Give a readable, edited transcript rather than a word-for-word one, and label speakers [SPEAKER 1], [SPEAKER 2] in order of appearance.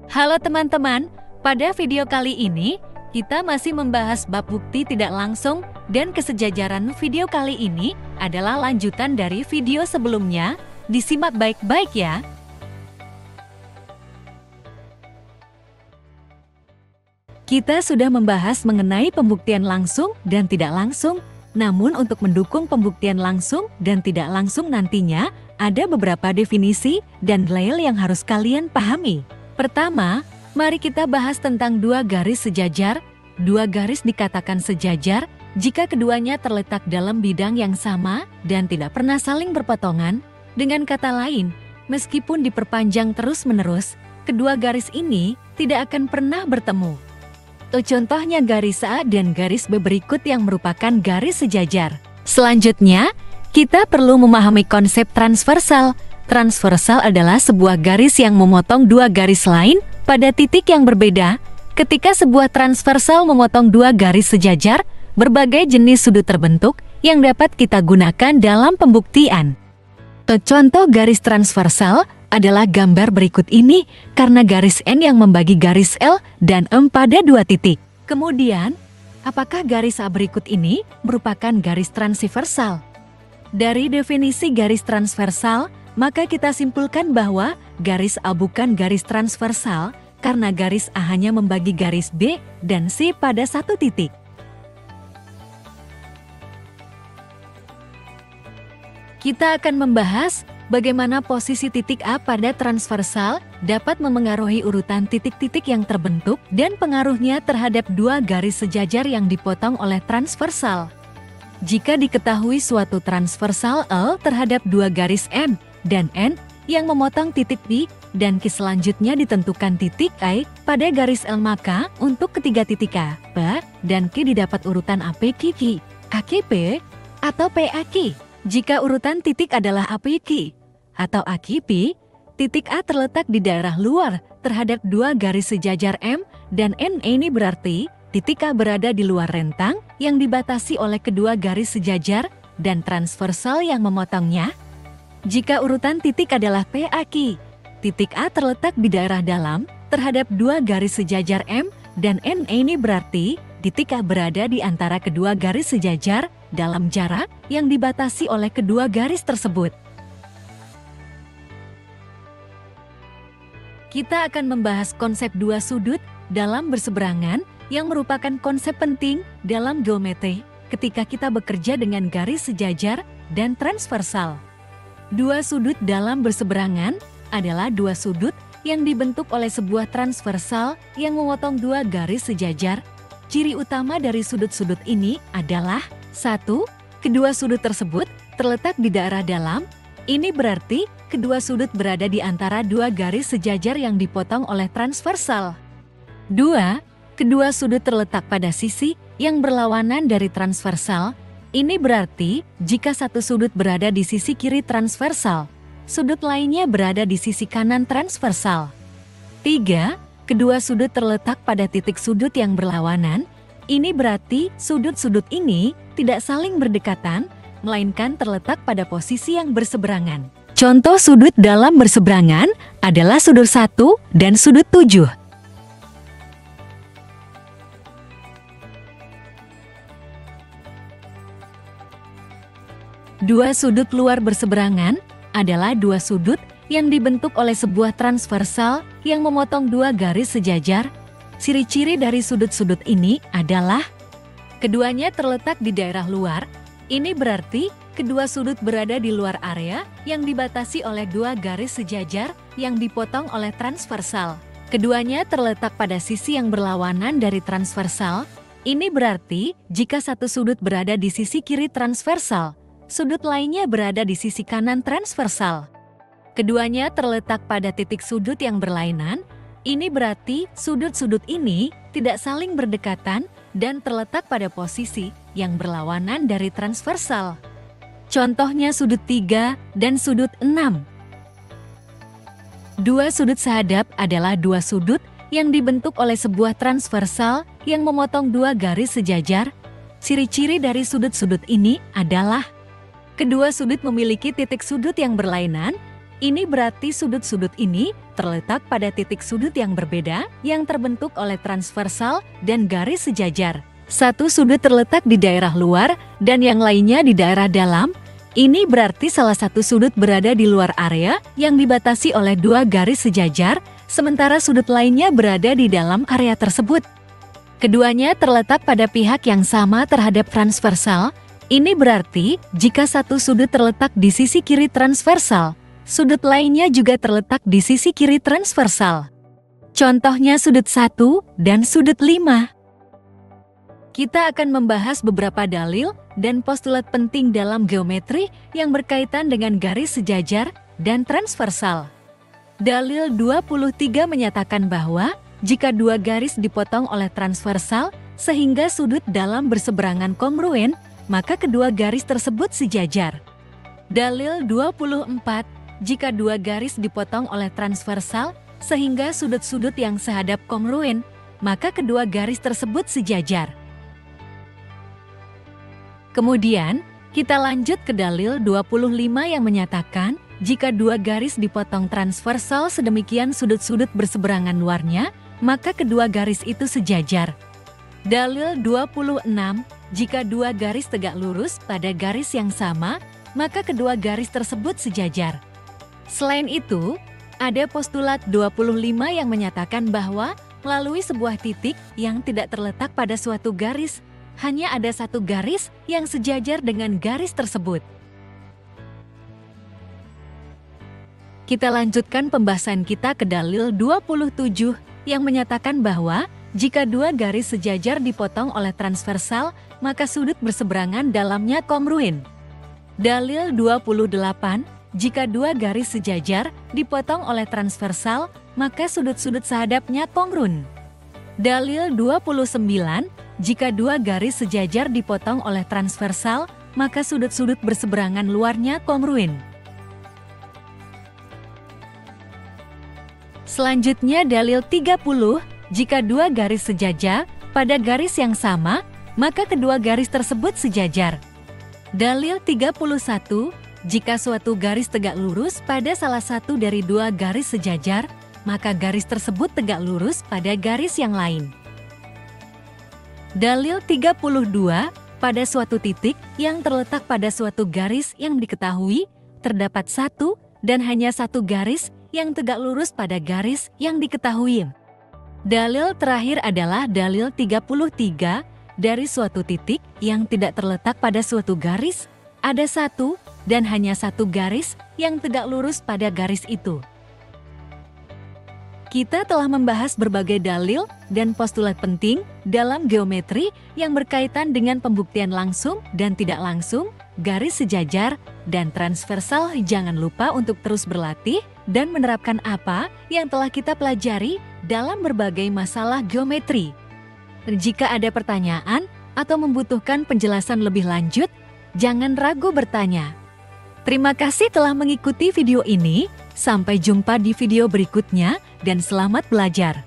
[SPEAKER 1] Halo teman-teman, pada video kali ini kita masih membahas bab bukti tidak langsung dan kesejajaran. Video kali ini adalah lanjutan dari video sebelumnya, disimak baik-baik ya. Kita sudah membahas mengenai pembuktian langsung dan tidak langsung, namun untuk mendukung pembuktian langsung dan tidak langsung nantinya, ada beberapa definisi dan dalil yang harus kalian pahami. Pertama, mari kita bahas tentang dua garis sejajar. Dua garis dikatakan sejajar jika keduanya terletak dalam bidang yang sama dan tidak pernah saling berpotongan. Dengan kata lain, meskipun diperpanjang terus-menerus, kedua garis ini tidak akan pernah bertemu. Contohnya garis A dan garis B berikut yang merupakan garis sejajar. Selanjutnya, kita perlu memahami konsep transversal. Transversal adalah sebuah garis yang memotong dua garis lain pada titik yang berbeda. Ketika sebuah transversal memotong dua garis sejajar, berbagai jenis sudut terbentuk yang dapat kita gunakan dalam pembuktian. Contoh garis transversal adalah gambar berikut ini karena garis N yang membagi garis L dan M pada dua titik. Kemudian, apakah garis A berikut ini merupakan garis transversal? Dari definisi garis transversal, maka kita simpulkan bahwa garis A bukan garis transversal karena garis A hanya membagi garis B dan C pada satu titik. Kita akan membahas bagaimana posisi titik A pada transversal dapat memengaruhi urutan titik-titik yang terbentuk dan pengaruhnya terhadap dua garis sejajar yang dipotong oleh transversal. Jika diketahui suatu transversal L terhadap dua garis M dan N yang memotong titik P dan Q selanjutnya ditentukan titik I pada garis L, maka untuk ketiga titik A, P, dan Q didapat urutan APQ, AQP, atau PAQ. Jika urutan titik adalah APQ atau AQP, titik A terletak di daerah luar terhadap dua garis sejajar M dan N. Ini berarti titik A berada di luar rentang yang dibatasi oleh kedua garis sejajar dan transversal yang memotongnya. Jika urutan titik adalah PAQ, titik A terletak di daerah dalam terhadap dua garis sejajar M dan N. Ini berarti titik A berada di antara kedua garis sejajar dalam jarak yang dibatasi oleh kedua garis tersebut. Kita akan membahas konsep dua sudut dalam berseberangan yang merupakan konsep penting dalam geometri ketika kita bekerja dengan garis sejajar dan transversal. Dua sudut dalam berseberangan adalah dua sudut yang dibentuk oleh sebuah transversal yang memotong dua garis sejajar. Ciri utama dari sudut-sudut ini adalah: 1. Kedua sudut tersebut terletak di daerah dalam. Ini berarti kedua sudut berada di antara dua garis sejajar yang dipotong oleh transversal. 2. Kedua sudut terletak pada sisi yang berlawanan dari transversal. Ini berarti jika satu sudut berada di sisi kiri transversal, sudut lainnya berada di sisi kanan transversal. 3. Kedua sudut terletak pada titik sudut yang berlawanan. Ini berarti sudut-sudut ini tidak saling berdekatan, melainkan terletak pada posisi yang berseberangan. Contoh sudut dalam berseberangan adalah sudut 1 dan sudut 7. Dua sudut luar berseberangan adalah dua sudut yang dibentuk oleh sebuah transversal yang memotong dua garis sejajar. Ciri-ciri dari sudut-sudut ini adalah: keduanya terletak di daerah luar. Ini berarti kedua sudut berada di luar area yang dibatasi oleh dua garis sejajar yang dipotong oleh transversal. Keduanya terletak pada sisi yang berlawanan dari transversal. Ini berarti jika satu sudut berada di sisi kiri transversal, sudut lainnya berada di sisi kanan transversal. Keduanya terletak pada titik sudut yang berlainan. Ini berarti sudut-sudut ini tidak saling berdekatan dan terletak pada posisi yang berlawanan dari transversal. Contohnya sudut 3 dan sudut 6. Dua sudut sehadap adalah dua sudut yang dibentuk oleh sebuah transversal yang memotong dua garis sejajar. Ciri-ciri dari sudut-sudut ini adalah: kedua sudut memiliki titik sudut yang berlainan. Ini berarti sudut-sudut ini terletak pada titik sudut yang berbeda yang terbentuk oleh transversal dan garis sejajar. Satu sudut terletak di daerah luar dan yang lainnya di daerah dalam. Ini berarti salah satu sudut berada di luar area yang dibatasi oleh dua garis sejajar, sementara sudut lainnya berada di dalam area tersebut. Keduanya terletak pada pihak yang sama terhadap transversal. Ini berarti jika satu sudut terletak di sisi kiri transversal, sudut lainnya juga terletak di sisi kiri transversal. Contohnya sudut 1 dan sudut 5. Kita akan membahas beberapa dalil dan postulat penting dalam geometri yang berkaitan dengan garis sejajar dan transversal. Dalil 23 menyatakan bahwa jika dua garis dipotong oleh transversal sehingga sudut dalam berseberangan kongruen, maka kedua garis tersebut sejajar. Dalil 24, jika dua garis dipotong oleh transversal sehingga sudut-sudut yang sehadap kongruen, maka kedua garis tersebut sejajar. Kemudian, kita lanjut ke dalil 25 yang menyatakan jika dua garis dipotong transversal sedemikian sudut-sudut berseberangan luarnya, maka kedua garis itu sejajar. Dalil 26, jika dua garis tegak lurus pada garis yang sama, maka kedua garis tersebut sejajar. Selain itu, ada postulat 25 yang menyatakan bahwa melalui sebuah titik yang tidak terletak pada suatu garis, hanya ada satu garis yang sejajar dengan garis tersebut. Kita lanjutkan pembahasan kita ke dalil 27 yang menyatakan bahwa jika dua garis sejajar dipotong oleh transversal, maka sudut berseberangan dalamnya kongruen. Dalil 28, jika dua garis sejajar dipotong oleh transversal, maka sudut-sudut sehadapnya kongruen. Dalil 29, jika dua garis sejajar dipotong oleh transversal, maka sudut-sudut berseberangan luarnya kongruen. Selanjutnya dalil 30, jika dua garis sejajar pada garis yang sama, maka kedua garis tersebut sejajar. Dalil 31, jika suatu garis tegak lurus pada salah satu dari dua garis sejajar, maka garis tersebut tegak lurus pada garis yang lain. Dalil 32, pada suatu titik yang terletak pada suatu garis yang diketahui, terdapat satu dan hanya satu garis yang tegak lurus pada garis yang diketahui. Dalil terakhir adalah dalil 33, dari suatu titik yang tidak terletak pada suatu garis, ada satu dan hanya satu garis yang tegak lurus pada garis itu. Kita telah membahas berbagai dalil dan postulat penting dalam geometri yang berkaitan dengan pembuktian langsung dan tidak langsung, garis sejajar, dan transversal. Jangan lupa untuk terus berlatih dan menerapkan apa yang telah kita pelajari dalam berbagai masalah geometri. Jika ada pertanyaan atau membutuhkan penjelasan lebih lanjut, jangan ragu bertanya. Terima kasih telah mengikuti video ini. Sampai jumpa di video berikutnya dan selamat belajar.